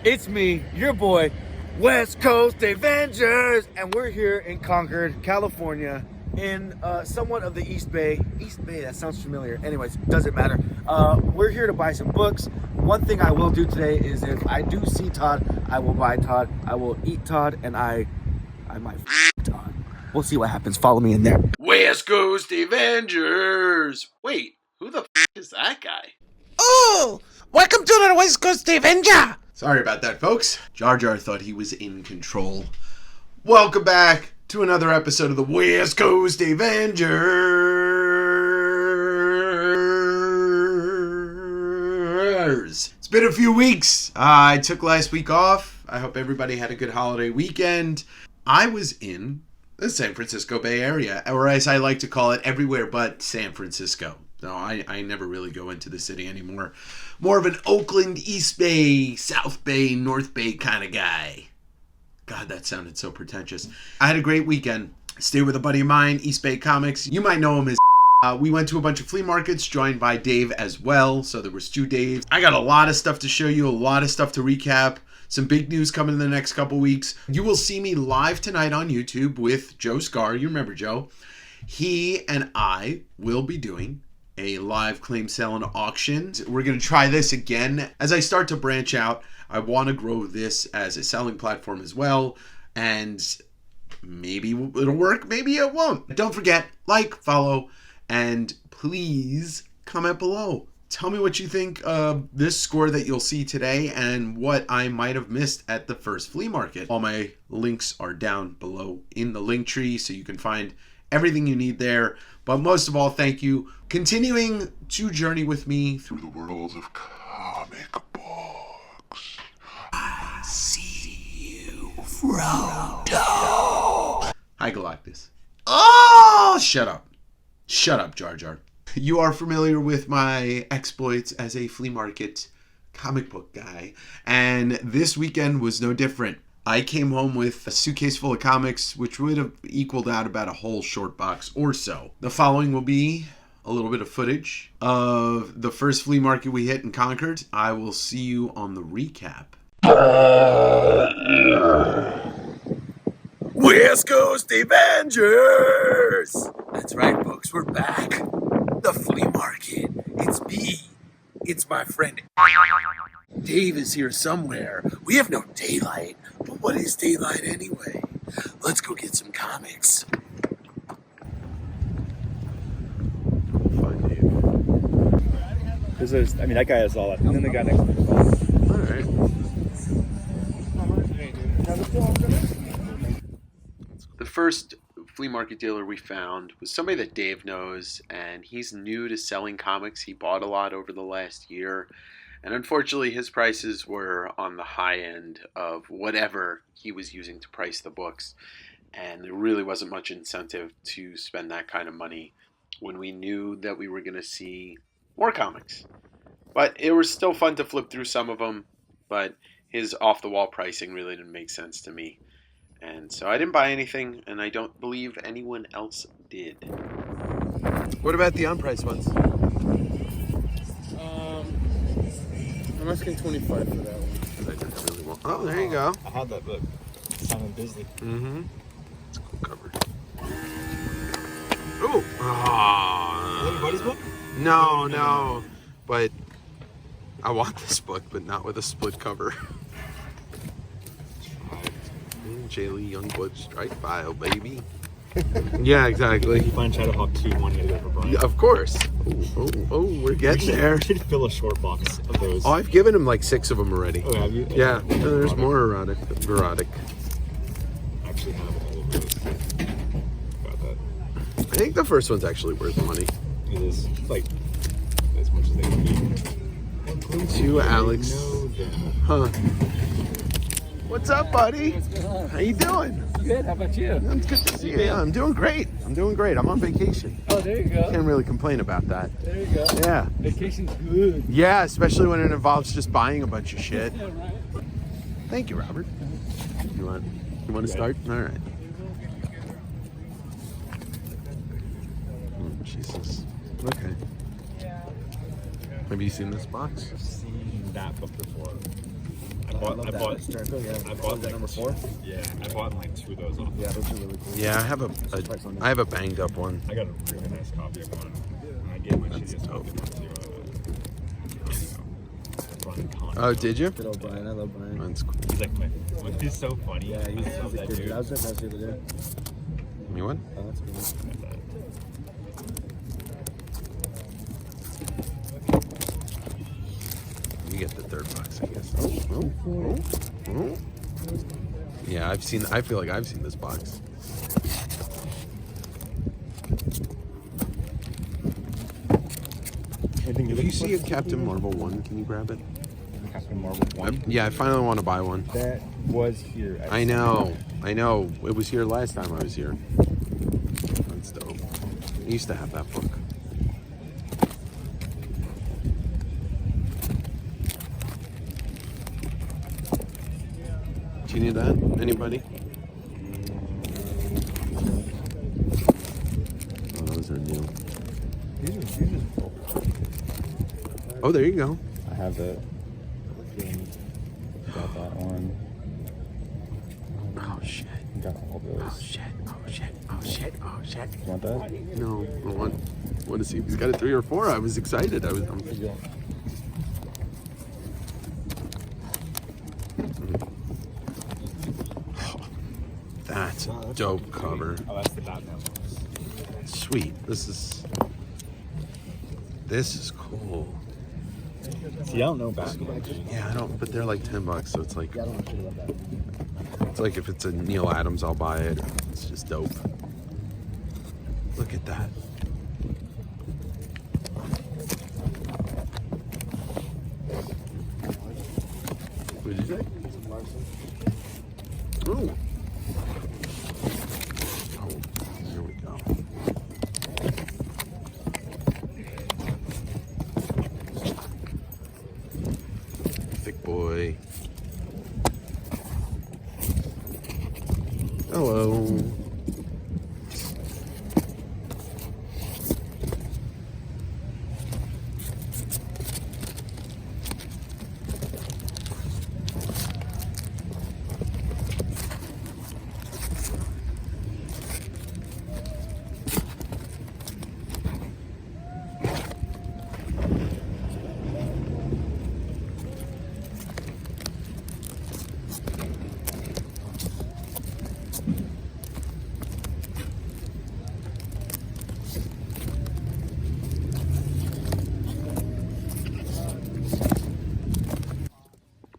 It's me, your boy, West Coast Avengers, and we're here in Concord, California, in somewhat of the East Bay. East Bay, that sounds familiar. Anyways, doesn't matter. We're here to buy some books. One thing I will do today is if I do see Todd, I will buy Todd. I will eat Todd, and I might Todd. We'll see what happens. Follow me in there. West Coast Avengers! Wait, who the is that guy? Oh! Welcome to the West Coast Avenger! Sorry about that, folks. Jar Jar thought he was in control. Welcome back to another episode of the West Coast Avengers. It's been a few weeks. I took last week off. I hope everybody had a good holiday weekend. I was in the San Francisco Bay Area, or as I like to call it, everywhere but San Francisco. No, I never really go into the city anymore. More of an Oakland, East Bay, South Bay, North Bay kind of guy. God, that sounded so pretentious. I had a great weekend. Stayed with a buddy of mine, East Bay Comics. You might know him as we went to a bunch of flea markets, joined by Dave as well. So there was two Daves. I got a lot of stuff to show you, a lot of stuff to recap. Some big news coming in the next couple weeks. You will see me live tonight on YouTube with Joe Scar. You remember Joe. He and I will be doing a live claim sale and auction. We're going to try this again. As I start to branch out, I want to grow this as a selling platform as well. And maybe it'll work, maybe it won't. Don't forget, like, follow, and please comment below. Tell me what you think of this score that you'll see today and what I might have missed at the first flea market. All my links are down below in the link tree, so you can find everything you need there. But most of all, thank you. Continuing to journey with me through the world of comic books. I see you, Frodo. Hi, Galactus. Oh, shut up. Shut up, Jar Jar. You are familiar with my exploits as a flea market comic book guy, and this weekend was no different. I came home with a suitcase full of comics, which would have equaled out about a whole short box or so. The following will be a little bit of footage of the first flea market we hit in Concord. I will see you on the recap. West Coast Avengers! That's right, folks, we're back. The flea market. It's me. It's my friend. Dave is here somewhere. We have no daylight. But what is daylight anyway? Let's go get some comics. Fine, Dave. This is, I mean, that guy has all that. And then the guy next to him. All right. The first flea market dealer we found was somebody that Dave knows, and he's new to selling comics. He bought a lot over the last year, and unfortunately his prices were on the high end of whatever he was using to price the books, and there really wasn't much incentive to spend that kind of money when we knew that we were going to see more comics. But it was still fun to flip through some of them, but his off-the-wall pricing really didn't make sense to me. And so I didn't buy anything, and I don't believe anyone else did. What about the on-price ones? I'm asking 25 for that one. I didn't really want... Oh, there you go. I had that book. Simon Bisley. Mm-hmm. It's a cool cover. Ooh! Ah. Is that your buddy's book? No. But I want this book, but not with a split cover. J. Lee Youngblood Strike File, baby. Yeah, exactly. You find Shadowhawk 2 one year for Brian. Yeah, of course. Oh, we're getting there. We should fill a short box of those. Oh, I've given him like 6 of them already. Oh, have you? Yeah, there's more erotic. I actually have all of those. Got that. I think the first one's actually worth the money. It is like as much as they can be. To Alex. Huh. What's up, buddy? What's going on? How you doing? Good. How about you? It's good to see you. Yeah, I'm doing great. I'm on vacation. Oh, there you go. Can't really complain about that. There you go. Yeah. Vacation's good. Yeah, especially when it involves just buying a bunch of shit. Yeah, right. Thank you, Robert. You want to start? All right. Oh, Jesus. Okay. Have you seen this box? I've seen that book before. I bought love that. like number 4. Yeah, I bought like 2 of those off. Yeah, those are really cool. Yeah, I have a banged up one. I got a really nice copy of one. And I gave my shittiest copy of one to Brian Connor. Oh, did you? Good old Brian. I love Brian. Mine's cool. He's like he's so funny. Yeah, he's I love a that kid. dude. I was at that the other day. You what? Oh, that's cool. You get the third box, I guess. Oh. Yeah, I feel like I've seen this box. If you see a Captain Marvel 1, can you grab it? Captain Marvel 1. Yeah, I finally want to buy one. That was here. I know. It was here last time I was here. That's dope. I used to have that book. Do you need that? Anybody? Oh, those are new. These are cool. Oh, there you go. I have it. Got that one. Oh, shit. Got all those. Oh, shit. You want that? No, I want to see if he's got a 3 or 4. I was excited. I'm That's a dope cover. Oh, that's the Batman one. Sweet. This is cool. See, I don't know Batman. Yeah, I don't. But they're like $10, so it's like Yeah, I don't know shit about that. it's like if it's a Neil Adams, I'll buy it. It's just dope. Look at that. What did you say? Oh. Oh, here we go. Thick boy. Hello.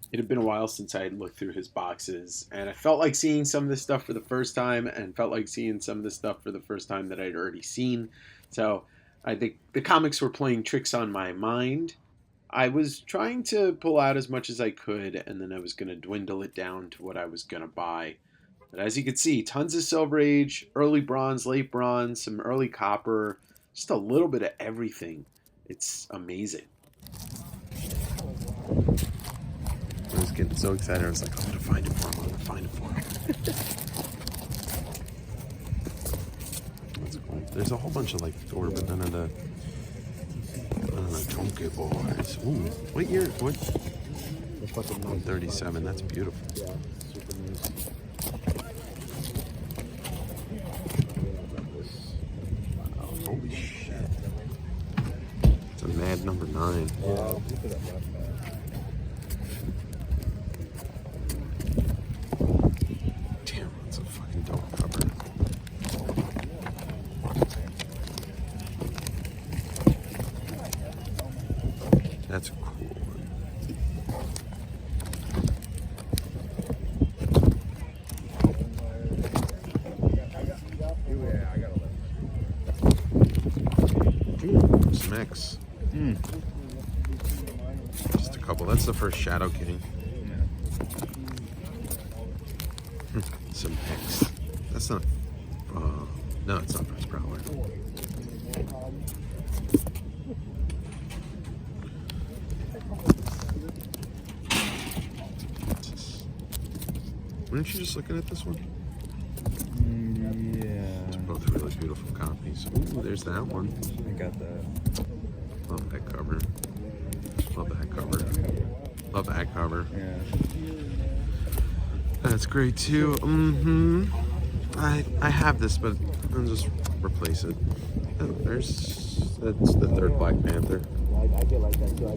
It had been a while since I had looked through his boxes, and I felt like seeing some of this stuff for the first time, and felt like seeing some of the stuff for the first time that I'd already seen. So I think the comics were playing tricks on my mind. I was trying to pull out as much as I could, and then I was going to dwindle it down to what I was going to buy. But as you can see, tons of Silver Age, early Bronze, late Bronze, some early Copper, just a little bit of everything. It's amazing. I was getting so excited. I was like, I'm going to find it for him. I'm going to find it for him. That's cool. There's a whole bunch of like Thor, but none of the Donkey Boys. Ooh, what year? What? 137. That's beautiful. Yeah, super nice. Wow, holy shit. It's a mad number 9. Wow. Damn, that's a fucking dope cover. That's a cool one. Ooh, some X. Just a couple. That's the first Shadow King. Some X. That's not. No, it's not First Prowler. Weren't you just looking at this one? Yeah. It's both really beautiful copies. Ooh, there's that one. I got that. Love that cover. Love that cover. Love that cover. Yeah. That's great too. I have this, but I'll just replace it. Oh, that's the third Black Panther. I get like that too.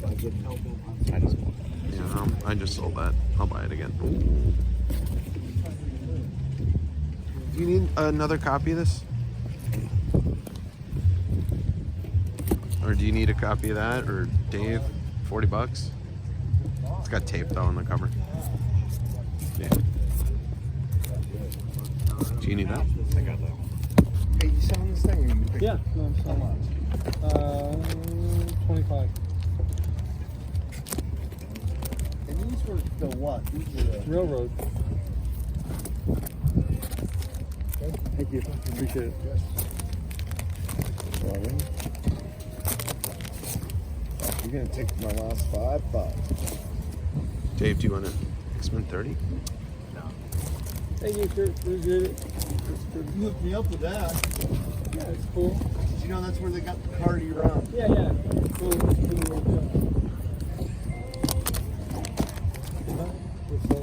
I get Yeah, I just sold that. I'll buy it again. Ooh. Do you need another copy of this? Or do you need a copy of that? Or Dave, $40? It's got tape though on the cover. Yeah. Do you need that? I got that one. Hey, you selling this thing? Or you pick Yeah, no, I'm sorry. 25. And these were the what? These were the... Railroad. Thank you. Appreciate it. You're gonna take my last $5. Dave, do you want to X-Men 30? Thank you, sir. Appreciate it. You hooked me up with that. Yeah, it's cool. Did you know that's where they got the carty around? Yeah, yeah. Cool.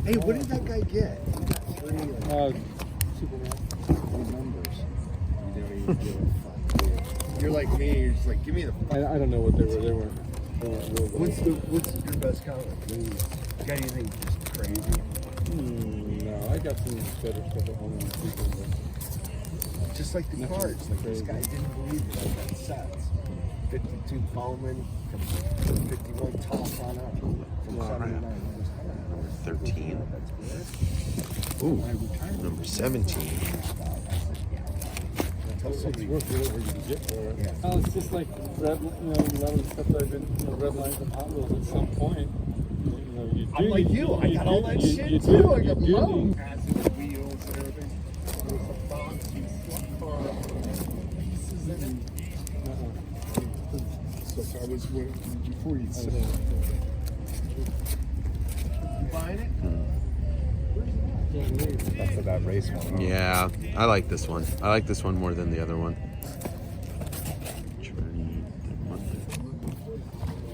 Hey, what did that guy get? He got 3 Superman. numbers. You don't even give a fuck. You're like me. You're just like, give me the. I don't know what they were. They weren't real good. What's your best comic? You got anything just crazy? No, I got some better stuff at home. Just like the Nothing cards. Like this crazy. guy didn't believe that I got sets. 52 Bowman from 51 toss on up from Wow. 79. Number 13. Ooh, number 17. It's worth whatever you can get for it. Yeah. Oh, it's just like red, a lot of the stuff that I've been, red lines and hot wheels at some point. You do. I'm like you. I got all that shit you too. I got you do low. need- Passive wheels and everything. There's some boxy pieces in it. So I was before you said you buying it? That's for that race one. Yeah, I like this one. I like this one more than the other one.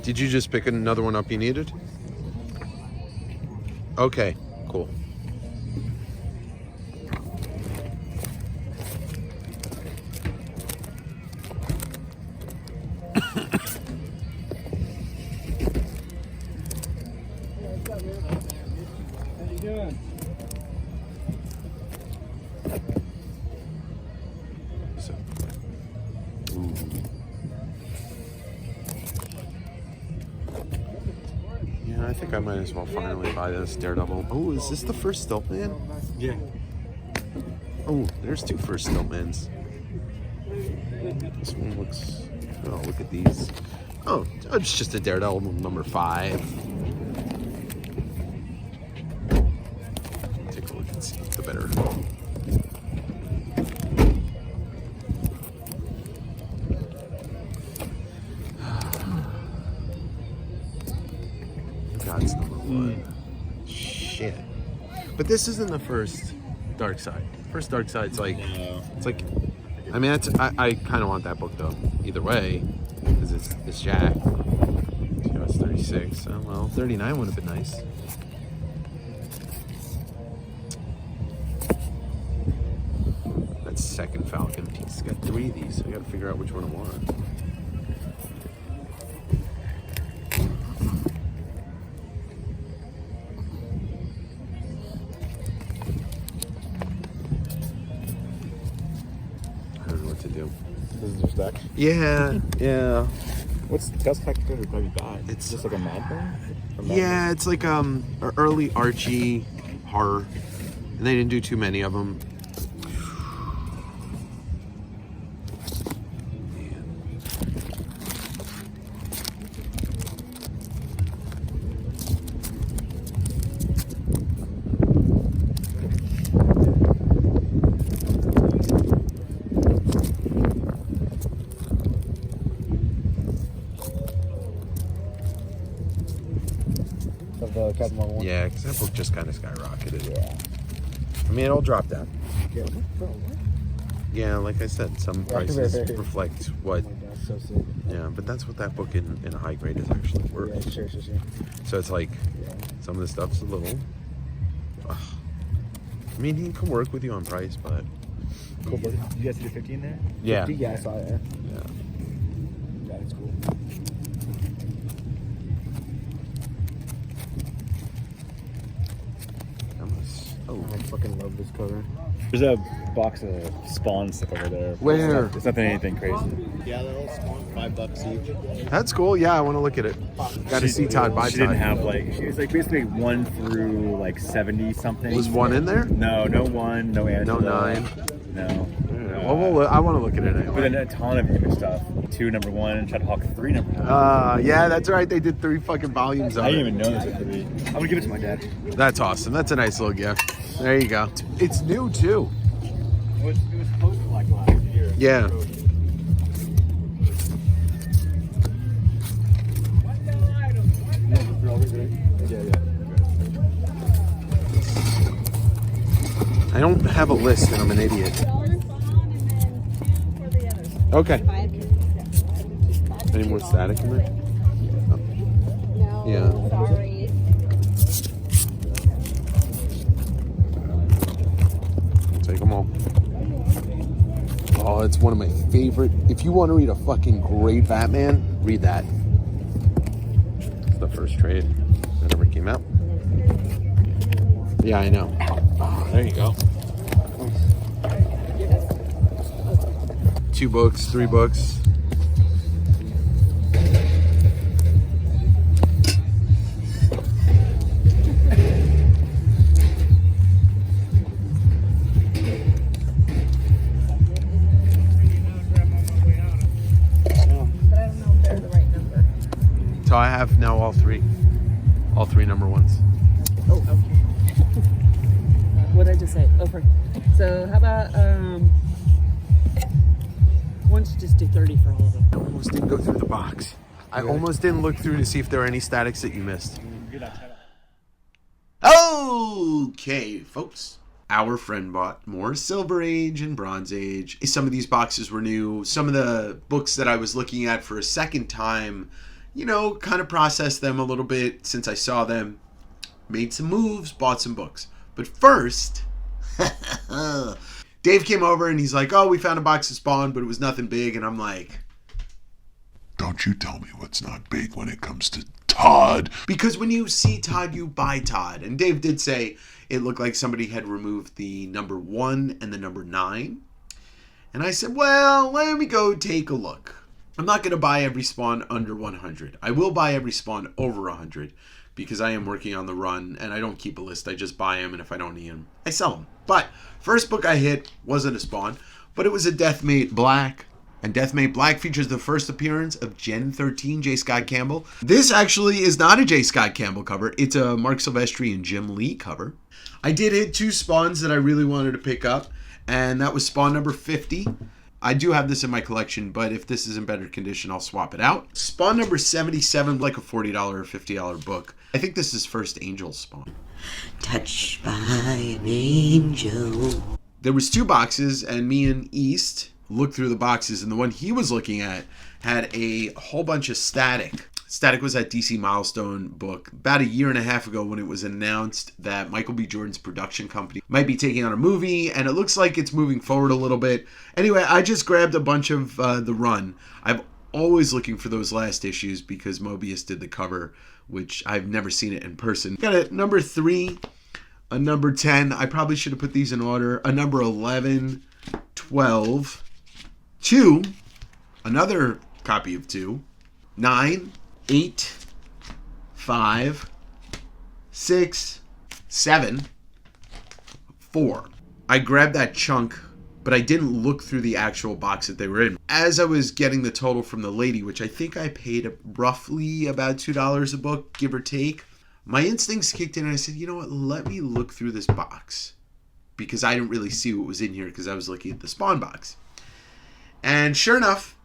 Did you just pick another one up you needed? Okay, cool. How you doing? So, ooh. Yeah, I think I might as well finally buy this Daredevil. Oh, is this the first Stiltman? Yeah. Oh, there's 2 first Stiltmans. This one looks. Oh, look at these. Oh, it's just a Daredevil number 5. Take a look and see the better. God's number 1. Shit. But this isn't the first Dark Side. First Dark Side's like, it's like, I mean, I kind of want that book though. Either way, because it's Jack. It's 36. Oh, well, 39 would have been nice. That second Falcon. He's got 3 of these. I got to figure out which one I want. I don't know what to do. This is your stack. Yeah, yeah. What's the best package have you got? It's- just like a Mad Thing? Or Mad Yeah, it's like early Archie horror, and they didn't do too many of them. Of the Captain Marvel one? Yeah, because that book just kind of skyrocketed. Yeah. I mean, it'll drop down. Yeah. Yeah, like I said, some Yeah, prices very, very. reflect what. Oh my God, so sick. Yeah, but that's what that book in a high grade is actually worth. Yeah, sure. So it's like Yeah. some of the stuff's a little. I mean, he can work with you on price, but Cool. You guys see the 50 in there? Yeah. 50? Yeah, I saw it. yeah. Yeah, it's cool. Oh, I fucking love this cover. There's a box of Spawn stuff over there. Where? It's nothing anything crazy. Yeah, they're all Spawn, $5 each. that's cool. Yeah, I want to look at it. Got to see Todd by She Todd. didn't have she was basically 1 through 70 something. Was 1 in there? No 1, no Angela. No 9. No. Well, I want to look at it But anyway. then a ton of image stuff. 2 number 1 and Chad Hawk 3 number 1. Yeah, that's right. They did 3 fucking volumes of I it. didn't even know this was 3. I'm gonna give it to my dad. That's awesome. That's a nice little gift. There you go. It's new too. It was supposed to last year. Yeah. I don't have a list and I'm an idiot. $1 Spawn and then 2 for the others. Okay. 5. Any more static in there? No, Yeah. sorry. Take them all. Oh, it's one of my favorite. If you want to read a fucking great Batman, read that. It's the first trade that ever came out. Yeah, I know. There you go. 2 books, 3 books. But I don't know if they're the right number. So I have now all 3 number 1s. Oh, okay. What did I just say? Over. So how about why don't you just do 30 for all of them? I almost didn't go through the box. I almost didn't look through to see if there were any statics that you missed. Okay, folks. Our friend bought more Silver Age and Bronze Age. Some of these boxes were new. Some of the books that I was looking at for a second time, kind of processed them a little bit since I saw them. Made some moves, bought some books. But first, Dave came over and he's like, oh, we found a box of Spawn, but it was nothing big. And I'm like, Don't you tell me what's not big when it comes to Todd. because when you see Todd, you buy Todd. And Dave did say it looked like somebody had removed the number 1 and the number 9. And I said, well, let me go take a look. I'm not going to buy every Spawn under 100. I will buy every Spawn over 100 because I am working on the run and I don't keep a list. I just buy them, and if I don't need them, I sell them. But first book I hit wasn't a Spawn, but it was a Deathmate Black. And Deathmate Black features the first appearance of Gen 13 J. Scott Campbell. This actually is not a J. Scott Campbell cover. It's a Mark Silvestri and Jim Lee cover. I did hit 2 Spawns that I really wanted to pick up, and that was Spawn number 50. I do have this in my collection, but if this is in better condition, I'll swap it out. Spawn number 77, like a $40 or $50 book. I think this is first Angel Spawn. Touched by an angel. There was 2 boxes, and me and East looked through the boxes, and the one he was looking at had a whole bunch of static. Static was that DC Milestone book about a year and a half ago when it was announced that Michael B. Jordan's production company might be taking on a movie, and it looks like it's moving forward a little bit. Anyway, I just grabbed a bunch of the run. I'm always looking for those last issues because Mobius did the cover, which I've never seen it in person. Got a number 3, a number 10. I probably should have put these in order. A number 11, 12, 2, another copy of 2, 9, 8, 5, 6, 7, 4. I grabbed that chunk, but I didn't look through the actual box that they were in. As I was getting the total from the lady, which I think I paid roughly about $2 a book, give or take, my instincts kicked in and I said, you know what, let me look through this box. Because I didn't really see what was in here because I was looking at the Spawn box. And sure enough,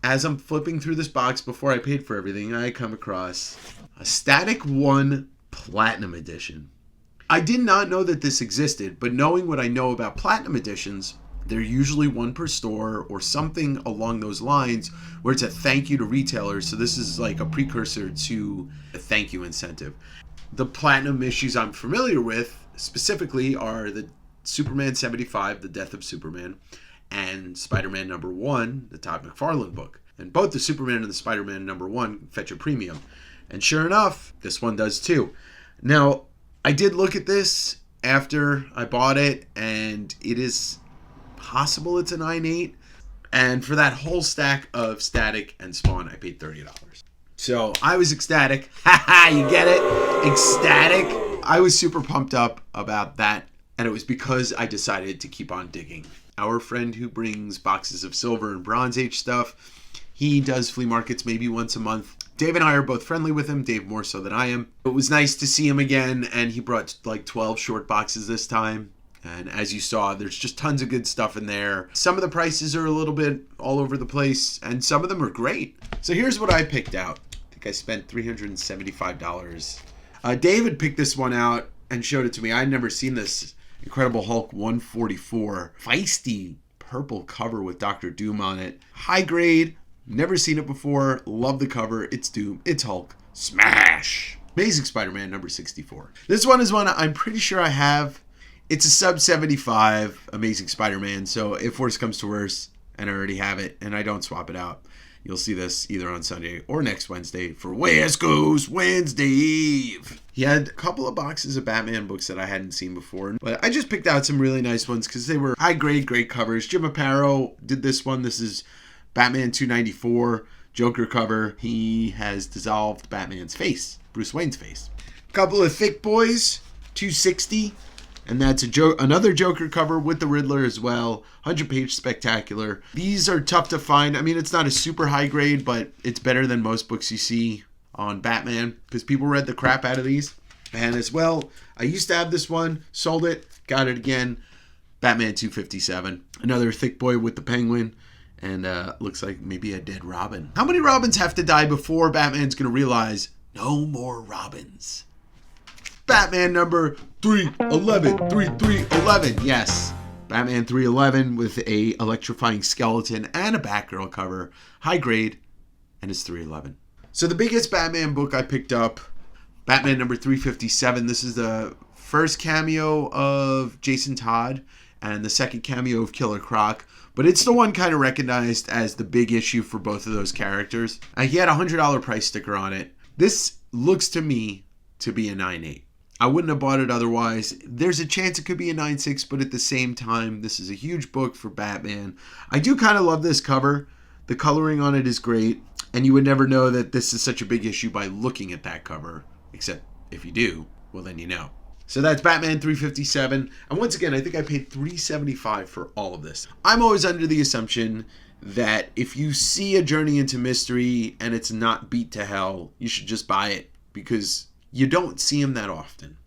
as I'm flipping through this box before I paid for everything, I come across a Static 1 Platinum Edition. I did not know that this existed, but knowing what I know about Platinum Editions, they're usually 1 per store or something along those lines where it's a thank you to retailers. So this is like a precursor to a thank you incentive. The Platinum issues I'm familiar with specifically are the Superman 75, The Death of Superman, and Spider-Man #1, the Todd McFarlane book. And both the Superman and the Spider-Man #1 fetch a premium. And sure enough, this one does too. Now, I did look at this after I bought it, and it is possible it's a 9.8. And for that whole stack of Static and Spawn, I paid $30. So I was ecstatic. Haha, you get it? Ecstatic. I was super pumped up about that, and it was because I decided to keep on digging. Our friend who brings boxes of Silver and Bronze Age stuff, he does flea markets maybe once a month. Dave and I are both friendly with him, Dave more so than I am. It was nice to see him again, and he brought like 12 short boxes this time. And as you saw, there's just tons of good stuff in there. Some of the prices are a little bit all over the place, and some of them are great. So here's what I picked out. I think I spent $375. David picked this one out and showed it to me. I'd never seen this. Incredible Hulk 144. Feisty purple cover with Dr. Doom on it. High grade. Never seen it before. Love the cover. It's Doom. It's Hulk. Smash! Amazing Spider-Man #64. This one is one I'm pretty sure I have. It's a sub 75 Amazing Spider-Man, so if worse comes to worse, and I already have it, and I don't swap it out, you'll see this either on Sunday or next Wednesday for West Coast Wednesday Eve. He had a couple of boxes of Batman books that I hadn't seen before, but I just picked out some really nice ones because they were high grade, great covers. Jim Aparo did this one. This is Batman 294, Joker cover. He has dissolved Batman's face, Bruce Wayne's face. A couple of thick boys, 260. And that's another Joker cover with the Riddler as well. 100-page spectacular. These are tough to find. I mean, it's not a super high grade, but it's better than most books you see on Batman because people read the crap out of these. And as well, I used to have this one, sold it, got it again. Batman 257. Another thick boy with the Penguin. And looks like maybe a dead Robin. How many Robins have to die before Batman's going to realize no more Robins? Batman number 311, 3311, yes. Batman 311 with a electrifying skeleton and a Batgirl cover, high grade, and it's 311. So the biggest Batman book I picked up, Batman number 357. This is the first cameo of Jason Todd and the second cameo of Killer Croc, but it's the one kind of recognized as the big issue for both of those characters. He had a $100 price sticker on it. This looks to me to be a 9.8. I wouldn't have bought it otherwise. There's a chance it could be a 9.6, but at the same time, this is a huge book for Batman. I do kind of love this cover. The coloring on it is great, and you would never know that this is such a big issue by looking at that cover, except if you do, well then you know. So that's Batman 357, and once again, I think I paid $375 for all of this. I'm always under the assumption that if you see a Journey into Mystery and it's not beat to hell, you should just buy it, because you don't see him that often.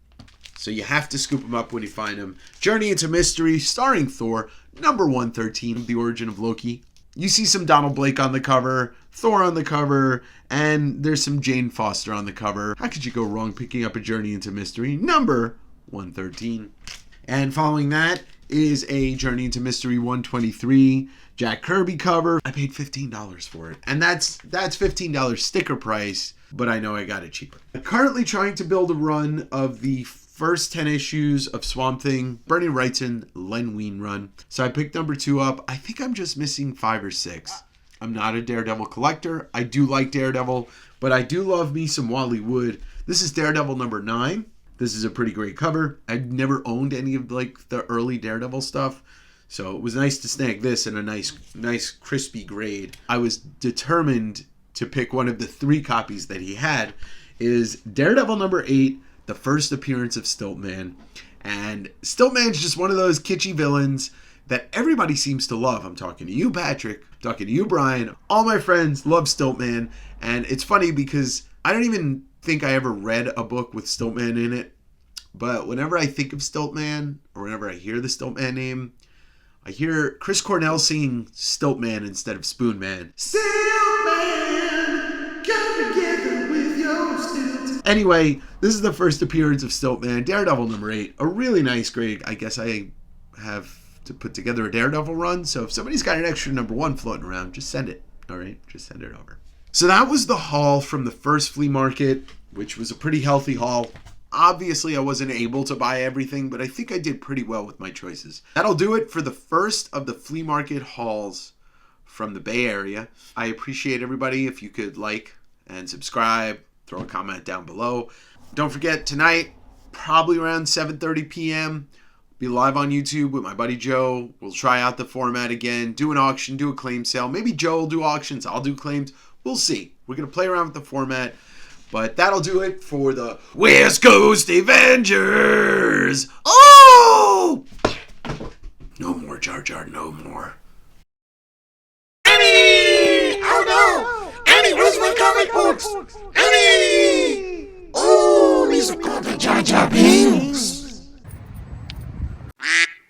So you have to scoop him up when you find him. Journey into Mystery, starring Thor, number 113, The Origin of Loki. You see some Donald Blake on the cover, Thor on the cover, and there's some Jane Foster on the cover. How could you go wrong picking up a Journey into Mystery, number 113? And following that is a Journey into Mystery 123, Jack Kirby cover. I paid $15 for it. And that's $15 sticker price, but I know I got it cheaper. I'm currently trying to build a run of the first 10 issues of Swamp Thing, Bernie Wrightson, Len Wein run. So I picked number 2 up. I think I'm just missing 5 or 6. I'm not a Daredevil collector. I do like Daredevil, but I do love me some Wally Wood. This is Daredevil number 9. This is a pretty great cover. I've never owned any of like the early Daredevil stuff, so it was nice to snag this in a nice crispy grade. I was determined to pick one of the 3 copies that he had. Is Daredevil number 8, the first appearance of Stiltman. And Stiltman's just one of those kitschy villains that everybody seems to love. I'm talking to you, Patrick. I'm talking to you, Brian. All my friends love Stiltman. And it's funny because I don't even think I ever read a book with Stiltman in it. But whenever I think of Stiltman, or whenever I hear the Stiltman name, I hear Chris Cornell singing Stiltman instead of Spoonman. Stiltman, come together with your stilt. Anyway, this is the first appearance of Stiltman, Daredevil number 8. A really nice grade. I guess I have to put together a Daredevil run, so if somebody's got an extra number 1 floating around, just send it. All right, just send it over. So that was the haul from the first flea market, which was a pretty healthy haul. Obviously, I wasn't able to buy everything, but I think I did pretty well with my choices. That'll do it for the first of the flea market hauls from the Bay Area. I appreciate everybody if you could like and subscribe, throw a comment down below. Don't forget, tonight, probably around 7:30 p.m., be live on YouTube with my buddy Joe. We'll try out the format again, do an auction, do a claim sale. Maybe Joe will do auctions, I'll do claims. We'll see. We're going to play around with the format. But that'll do it for the West Coast Avengers. Oh! No more Jar Jar, no more.